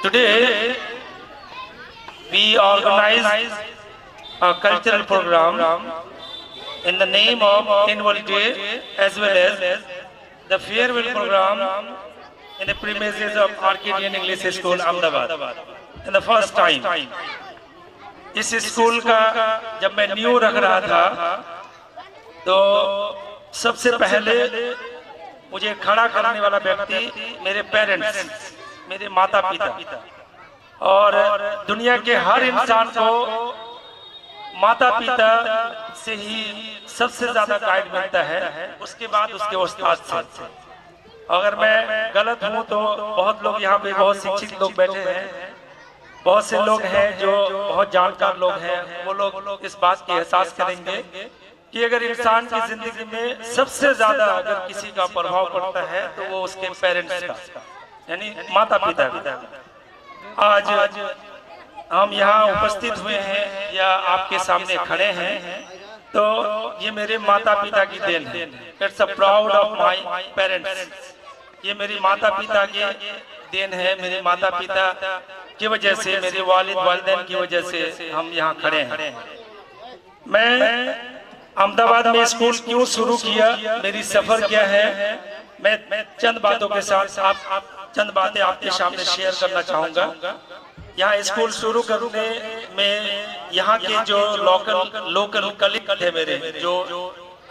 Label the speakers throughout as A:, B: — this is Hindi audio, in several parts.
A: Today we organize a cultural program in the name of Annual Day as well as the farewell program in the premises of Arcadian English School, Ahmedabad. In the first time, इस स्कूल का जब मैं न्यू रख रहा था तो सबसे पहले मुझे खड़ा करने वाला व्यक्ति मेरे पेरेंट्स, मेरे माता पिता, और दुनिया के हर इंसान को माता पिता से ही सबसे ज्यादा गाइड मिलता है, उसके बाद उसके उस्ताद से। अगर मैं गलत हूं तो बहुत लोग यहाँ पे बहुत शिक्षित लोग बैठे हैं, बहुत से लोग हैं जो बहुत जानकार लोग हैं, वो लोग इस बात की एहसास करेंगे कि अगर इंसान की जिंदगी में सबसे ज्यादा अगर किसी का प्रभाव पड़ता है तो वो उसके पेरेंट्स का, यानी माता पिता का। आज हम यहाँ उपस्थित हुए हैं या आपके सामने खड़े हैं तो ये मेरे माता पिता की देन है। It's a proud of my parents. ये मेरी माता पिता की देन है। मेरे माता पिता की वजह से, मेरे वालिद वालिदैन की वजह से हम यहाँ खड़े हैं। मैं अहमदाबाद में स्कूल क्यों शुरू किया, मेरी सफर क्या है, मैं चंद बातों के साथ चंद बातें आपके सामने शेयर करना चाहूँगा। यहाँ स्कूल शुरू करने में यहाँ के जो लोकल कलीग थे मेरे, जो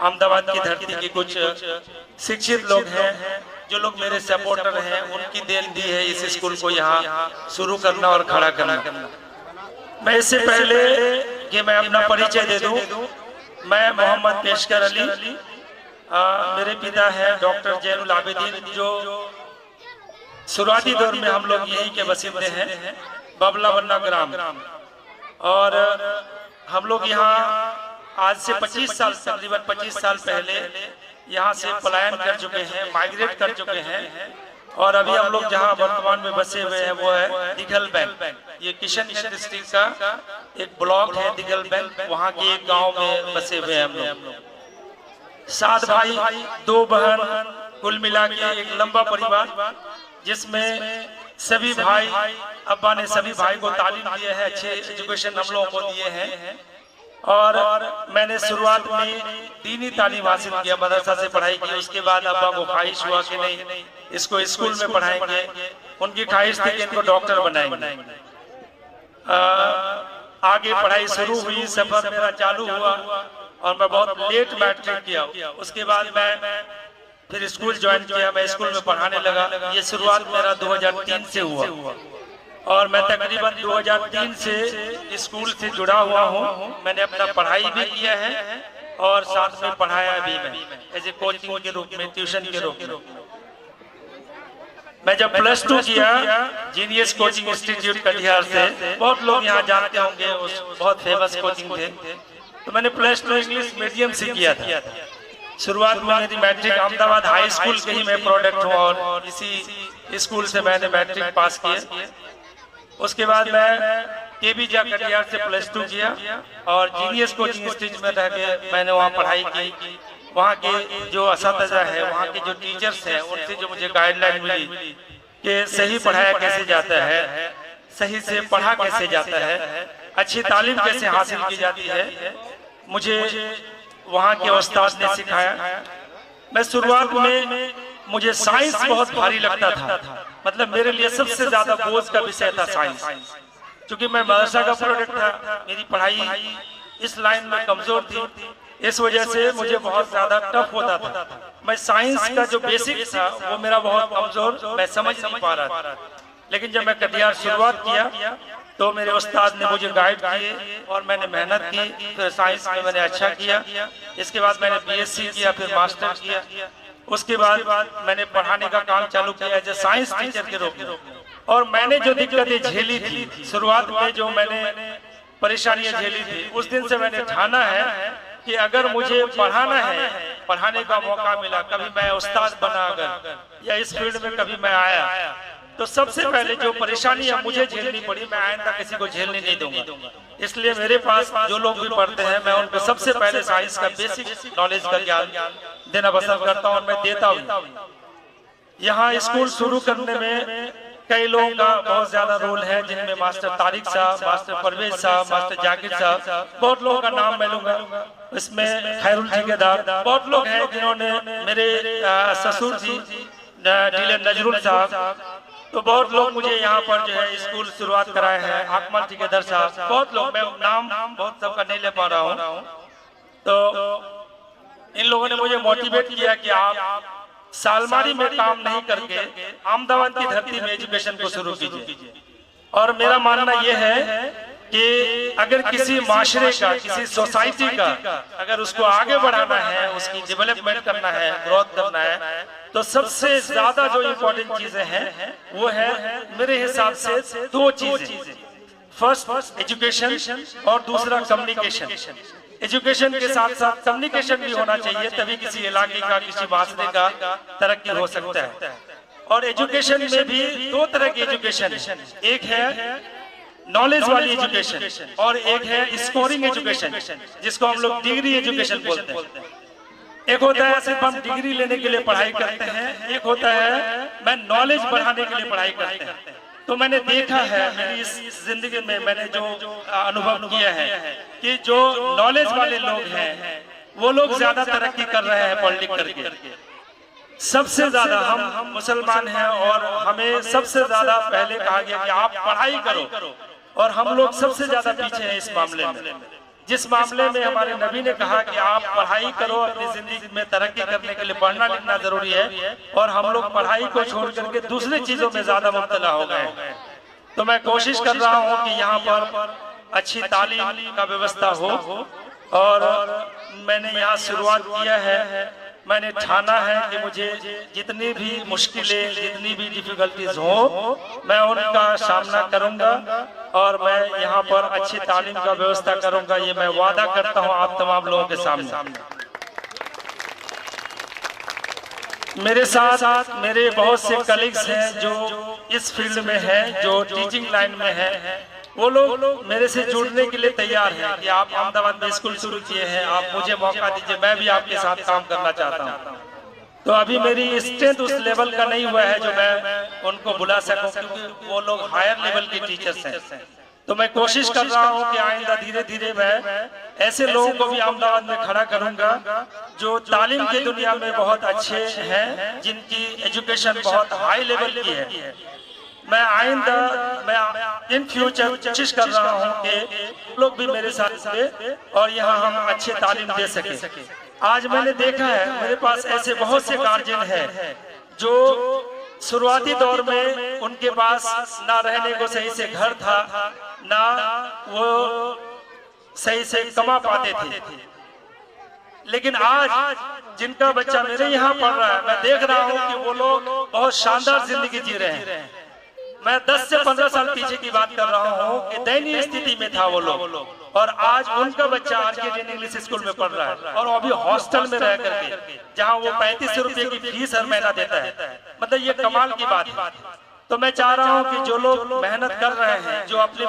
A: अहमदाबाद की धरती के कुछ शिक्षित लोग हैं, जो लोग मेरे सपोर्टर हैं, उनकी देन दी है इस स्कूल को यहाँ शुरू करना और खड़ा करना। मैं इससे पहले कि मैं अपना परिचय दे दूं, मैं मोहम्मद पेशकर अली, मेरे पिता हैं डॉक्टर जैनुल आबिदीन, जो शुरुआती दौर में हम लोग यहीं के बसिंदे हैं, बबला बन्ना ग्राम। और हम लोग यहाँ आज से 25 साल, तकरीबन 25 साल पहले यहाँ से पलायन कर चुके हैं, माइग्रेट कर चुके हैं। और अभी हम लोग जहाँ वर्तमान में बसे हुए हैं वो है दिघल बैंक। ये किशनगंज डिस्ट्रिक्ट का एक ब्लॉक है दिघल बैंक, वहाँ के एक गांव में बसे हुए हैं हम लोग। 7 भाई 2 बहन, कुल मिला के एक लंबा परिवार, जिसमें सभी भाई, अब्बा ने सभी भाई को तालीम दिए है, अच्छे एजुकेशन हम लोगों को दिए हैं। और मैंने शुरुआत में दीनी तालीम हासिल किया, मदरसा से पढ़ाई की। उसके बाद अब्बा को ख्वाहिश हुआ कि नहीं, इसको स्कूल में पढ़ाएंगे। उनकी ख्वाहिश थी कि इनको डॉक्टर बनाएंगे। आगे पढ़ाई शुरू हुई, सफर मेरा चालू हुआ और मैं बहुत लेट मैट्रिक किया। उसके बाद मैं फिर स्कूल ज्वाइन किया, मैं स्कूल में पढ़ाने लगा। ये शुरुआत मेरा 2003 से हुआ और मैं तकरीबन 2003 से स्कूल से जुड़ा हुआ हूँ। मैंने अपना पढ़ाई भी किया है और साथ में पढ़ाया भी मैं एज ए कोचिंग के रूप में, ट्यूशन के रूप में। मैं जब +2 किया जीनियस कोचिंग इंस्टीट्यूट कटिहार से, बहुत लोग यहाँ जानते होंगे, उस बहुत फेमस कोचिंग थे। तो मैंने +2 इंग्लिश मीडियम से किया था। शुरुआत में मेरी मैट्रिक अहमदाबाद हाई स्कूल के ही मैं प्रोडक्ट हूँ और इसी स्कूल से मैंने मैट्रिक पास किया। उसके बाद मैं केबी जा कटिहार से +2 किया और जीनियस कोचिंग इंस्टीट्यूट में रह के मैंने वहाँ पढ़ाई की। वहाँ के जो असातिज़ा है, वहाँ के जो टीचर्स हैं, उनसे जो मुझे गाइडलाइन मिली कि सही पढ़ाया कैसे जाता है, सही से पढ़ा कैसे जाता है, अच्छी तालीम कैसे हासिल की जाती है, मुझे वहाँ के उस्ताद ने सिखाया। मैं शुरुआत में मुझे साइंस बहुत भारी लगता था, मतलब मेरे लिए सबसे ज्यादा बोझ का विषय था साइंस, क्योंकि मैं मदरसा का प्रोडक्ट था। मेरी पढ़ाई इस लाइन में कमजोर थी, इस वजह से मुझे बहुत ज्यादा टफ होता था। मैं साइंस का जो बेसिक था वो मेरा बहुत कमजोर, मैं समझ नहीं पा रहा था। लेकिन जब मैं कटिहार शुरुआत किया तो मेरे उस्ताद ने मुझे गाइड किए और मैंने मेहनत की। फिर साइंस में मैंने अच्छा किया। इसके बाद मैंने BSc किया, फिर मास्टर किया। उसके बाद मैंने पढ़ाने का काम चालू किया एज ए साइंस टीचर के रूप में। और मैंने जो दिक्कतें झेली थी शुरुआत में, जो मैंने परेशानियां झेली थी, उस दिन से मैंने ठाना है कि अगर मुझे पढ़ाना है, पढ़ाने का मौका मिला, कभी मैं उस्ताद बना अगर, या इस फील्ड में कभी मैं आया, तो सबसे पहले जो परेशानियां मुझे झेलनी पड़ी, मैं आइंदा किसी को झेलने नहीं दूंगा। इसलिए मेरे पास जो लोग भी पढ़ते हैं, मैं उनको सबसे पहले साइंस का बेसिक नॉलेज का ज्ञान देना पसंद करता हूँ और मैं देता हूँ। यहाँ स्कूल शुरू करने में कई लोगों का बहुत ज्यादा रोल है, जिनमें मास्टर तारिक साहब, मास्टर परवेज साहब, मास्टर जाकिर साहब, बहुत लोगों का नाम मैं लूंगा। इसमें खैरुल ठेकेदार, बहुत लोग हैं जिन्होंने, मेरे ससुर जी डीलर नजरुल साहब, तो बहुत लोग मुझे यहाँ पर जो है स्कूल शुरुआत कराए हैं, आकमल ठेकेदार साहब, बहुत लोग, मैं नाम बहुत सबका नहीं ले पा रहा हूँ। तो इन लोगों ने मुझे मोटिवेट किया कि आप सालमारी में काम नहीं करके अहमदाबाद की धरती में एजुकेशन को शुरू कीजिए। और मेरा मानना यह है कि अगर किसी माशरे का, किसी सोसाइटी का अगर उसको आगे बढ़ाना है, उसकी डेवलपमेंट करना है, ग्रोथ करना है, तो सबसे ज्यादा जो इम्पोर्टेंट चीजें हैं वो है मेरे हिसाब से दो चीजें। फर्स्ट एजुकेशन और दूसरा कम्युनिकेशन। एजुकेशन के साथ साथ कम्युनिकेशन भी होना चाहिए, तभी किसी इलाके का, किसी माशरे का तरक्की हो सकता है। और एजुकेशन में भी दो तरह की एजुकेशन है, एक है नॉलेज वाली एजुकेशन और एक है स्कोरिंग एजुकेशन, जिसको हम लोग डिग्री एजुकेशन बोलते हैं। एक होता है सिर्फ हम डिग्री लेने के लिए पढ़ाई करते हैं, एक होता है मैं नॉलेज बढ़ाने के लिए पढ़ाई करते हैं। तो मैंने देखा है मेरी इस जिंदगी में, मैंने जो अनुभव किया है कि जो नॉलेज वाले लोग हैं वो लोग ज्यादा तरक्की कर रहे हैं पढ़ लिख करके। सबसे ज्यादा हम मुसलमान हैं और हमें सबसे ज्यादा पहले कहा गया कि आप पढ़ाई करो, और हम लोग सबसे ज्यादा पीछे हैं इस मामले में। जिस मामले में हमारे नबी ने कहा कि आप पढ़ाई करो, अपनी जिंदगी में तरक्की करने के लिए पढ़ना लिखना जरूरी है, और हम लोग पढ़ाई को छोड़ करके दूसरी चीजों में ज्यादा मुब्तला हो गए। तो मैं कोशिश कर रहा हूँ कि यहाँ पर अच्छी तालीम का व्यवस्था हो, और मैंने यहाँ शुरुआत किया है। मैंने ठाना है कि मुझे जितनी भी मुश्किलें, जितनी भी डिफिकल्टीज हो, मैं उनका सामना करूंगा, और मैं यहाँ पर अच्छी तालीम का व्यवस्था करूंगा। ये मैं वादा करता हूँ आप तमाम लोगों के सामने। मेरे साथ मेरे बहुत से कलीग्स हैं जो इस फील्ड में हैं, जो टीचिंग लाइन में हैं। वो लोग मेरे से जुड़ने के लिए तैयार हैं कि आप अहमदाबाद में स्कूल शुरू किए हैं, आप मुझे मौका दीजिए, मैं भी आपके साथ काम करना चाहता हूँ। तो अभी मेरी स्ट्रेंथ उस लेवल का नहीं हुआ है जो मैं उनको बुला सकूं, क्योंकि वो लोग हायर लेवल के टीचर्स हैं। तो मैं कोशिश कर रहा हूं कि आइंदा धीरे धीरे मैं ऐसे लोगों को भी अहमदाबाद में खड़ा करूंगा जो तालीम की दुनिया में बहुत अच्छे हैं, जिनकी एजुकेशन बहुत हाई लेवल की है। मैं आइंदा, मैं इन फ्यूचर कोशिश कर रहा हूं कि लोग भी मेरे साथ हुए और यहाँ हम अच्छे तालीम दे सके। आज मैंने देखा है मेरे पास ऐसे बहुत से गार्जियन हैं जो शुरुआती दौर में उनके पास ना रहने को सही से घर था, ना वो सही से कमा पाते थे, लेकिन आज जिनका बच्चा मेरे यहाँ पढ़ रहा है, मैं देख रहा हूँ कि वो लोग बहुत शानदार जिंदगी जी रहे हैं। मैं 10 से 15 साल पीछे की बात कर रहा हूँ कि दयनीय स्थिति में था वो लोग, और आज उनका बच्चा आरके इंग्लिश स्कूल में पढ़ रहा है, और अभी हॉस्टल में रह करके, जहाँ वो 3500 रुपए की फीस हर महीना देता है। मतलब ये कमाल की बात है। तो मैं चाह रहा हूँ कि जो लोग मेहनत कर रहे हैं, जो अपने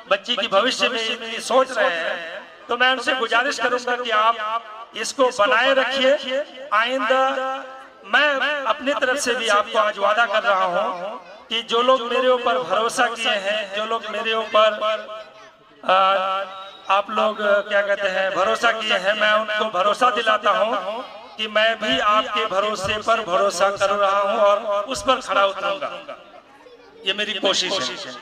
A: बच्चे की भविष्य में इतनी सोच रहे हैं, तो मैं उनसे गुजारिश करूंगा कि आप इसको बनाए रखिए। आइंदा मैं अपनी तरफ से भी आपको आज वादा कर रहा हूँ कि जो लोग मेरे ऊपर भरोसा किए हैं, जो लोग मेरे ऊपर आप लोग क्या कहते हैं भरोसा किए हैं, मैं उनको भरोसा दिलाता हूं कि मैं भी आपके भरोसे पर भरोसा कर रहा हूं और उस पर खड़ा उतरूंगा। ये मेरी कोशिश है।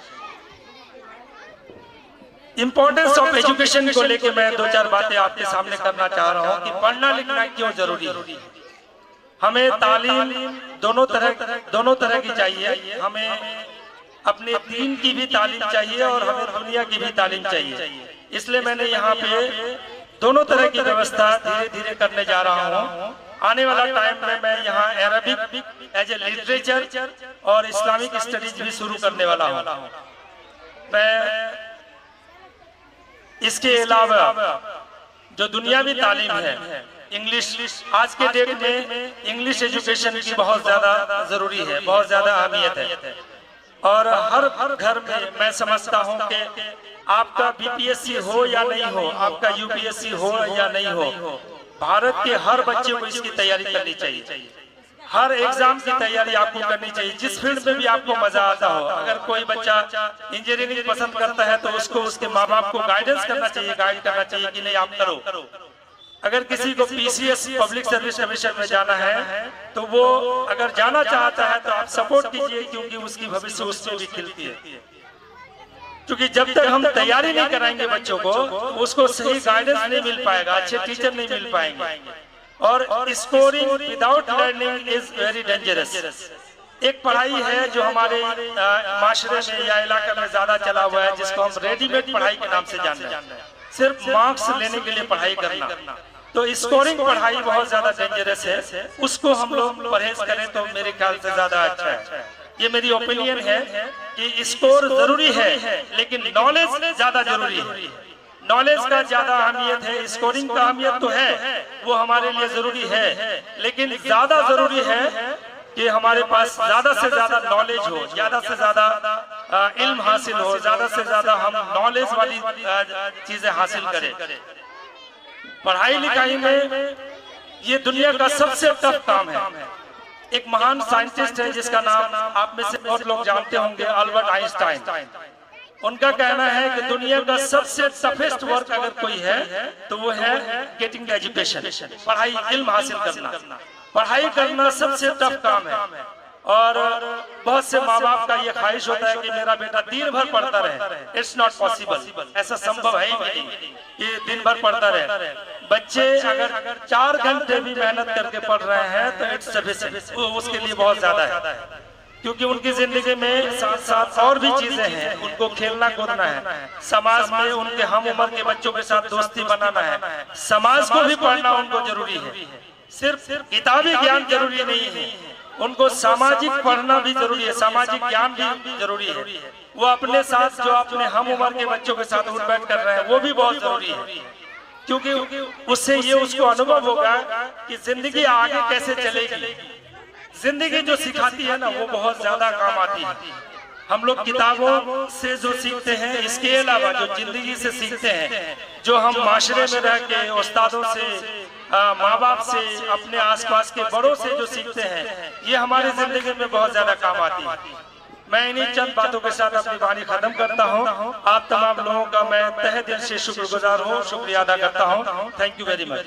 A: इम्पोर्टेंस ऑफ एजुकेशन को लेके मैं 2-4 बातें आपके सामने करना चाह रहा हूं कि पढ़ना लिखना क्यों जरूरी है। हमें तालीम दोनों तरह की चाहिए। हमें अपने दीन की भी तालीम चाहिए और हमें दुनिया की भी तालीम चाहिए। इसलिए मैंने यहाँ पे दोनों तरह की व्यवस्था धीरे धीरे करने जा रहा हूँ। आने वाला टाइम में मैं यहाँ अरबिक एज ए लिटरेचर और इस्लामिक स्टडीज भी शुरू करने वाला हूँ। मैं इसके अलावा जो दुनियावी तालीम है, इंग्लिश, आज के डेट में इंग्लिश एजुकेशन की बहुत ज्यादा जरूरी है, बहुत ज्यादा अहमियत है। और हर घर में मैं समझता हूं कि आपका बीपीएससी हो या नहीं हो, आपका यूपीएससी हो या नहीं हो, भारत के हर बच्चे को इसकी तैयारी करनी चाहिए। हर एग्जाम की तैयारी आपको करनी चाहिए, जिस फील्ड में भी आपको मजा आता हो। अगर कोई बच्चा इंजीनियरिंग पसंद करता है तो उसको उसके माँ बाप को गाइडेंस करना चाहिए, गाइड करना चाहिए कि नहीं आप करो। अगर किसी को पीसीएस पब्लिक सर्विस कमीशन में जाना है तो वो अगर जाना चाहता है तो आप सपोर्ट कीजिए, क्योंकि उसकी भविष्य उससे भी खिलती है। क्योंकि जब तक हम तैयारी नहीं कराएंगे बच्चों को, उसको सही गाइडेंस नहीं मिल पाएगा, अच्छे टीचर नहीं मिल पाएंगे। और scoring without learning is very dangerous. एक पढ़ाई है जो हमारे माशरे में या इलाके में ज्यादा चला हुआ है, जिसको हम रेडीमेड पढ़ाई के नाम से जान रहे हैं, सिर्फ मार्क्स लेने के लिए पढ़ाई करना। तो स्कोरिंग पढ़ाई बहुत ज्यादा डेंजरस है, उसको हम लोग परहेज करें तो मेरे ख्याल से ज्यादा अच्छा है। ये मेरी ओपिनियन है कि स्कोर जरूरी है, लेकिन नॉलेज ज्यादा जरूरी है। नॉलेज का ज्यादा अहमियत है, स्कोरिंग का अहमियत तो है, वो हमारे लिए जरूरी है, लेकिन ज्यादा जरूरी है कि हमारे पास ज्यादा से ज्यादा नॉलेज हो, ज्यादा से ज्यादा इल्म हासिल हो, ज्यादा से ज्यादा हम नॉलेज वाली चीजें हासिल करें। पढ़ाई लिखाई में ये दुनिया का सबसे टफ काम है। एक महान साइंटिस्ट है जिसका नाम आप में से बहुत लोग जानते होंगे, अल्बर्ट आइंस्टाइन। उनका कहना है कि दुनिया का सबसे टफेस्ट वर्क अगर कोई है तो वो है गेटिंग एजुकेशन, पढ़ाई, इल्म हासिल करना। पढ़ाई करना सबसे टफ काम है। और बहुत से माँ बाप का ये ख्वाहिश होता है कि मेरा बेटा दिन भर पढ़ता रहे। इट्स नॉट पॉसिबल, ऐसा संभव है ही नहीं कि दिन भर पढ़ता रहे। बच्चे अगर 4 घंटे भी मेहनत करके पढ़ रहे हैं तो इट्स सफिशिएंट, उसके लिए बहुत ज्यादा है। क्योंकि उनकी जिंदगी में साथ साथ और भी चीजें हैं, उनको खेलना कूदना है, समाज में उनके हम उम्र के बच्चों के साथ दोस्ती बनाना है, समाज को भी पढ़ना उनको जरूरी है। सिर्फ किताबी ज्ञान जरूरी नहीं है, उनको सामाजिक पढ़ना भी जरूरी है, सामाजिक ज्ञान भी जरूरी है। वो अपने साथ जो अपने हम उम्र के बच्चों के साथ उठ बैठ कर रहे हैं वो भी बहुत जरूरी है, क्योंकि उससे ये उसको अनुभव होगा कि जिंदगी आगे कैसे चलेगी। जिंदगी जो सिखाती है ना वो बहुत ज्यादा काम आती है। हम लोग किताबों से जो सीखते हैं, इसके अलावा जो जिंदगी से सीखते हैं, जो हम माशरे में रह के उस्तादों से, माँ बाप से, अपने आसपास के बड़ों से जो सीखते हैं, ये हमारी जिंदगी में बहुत ज्यादा काम आती है। मैं इन्हीं चंद बातों के साथ अपनी वाणी खत्म करता हूँ। आप तमाम लोगों का मैं तहे दिल से शुक्रगुजार हूँ, शुक्रिया अदा करता हूँ। Thank you very much.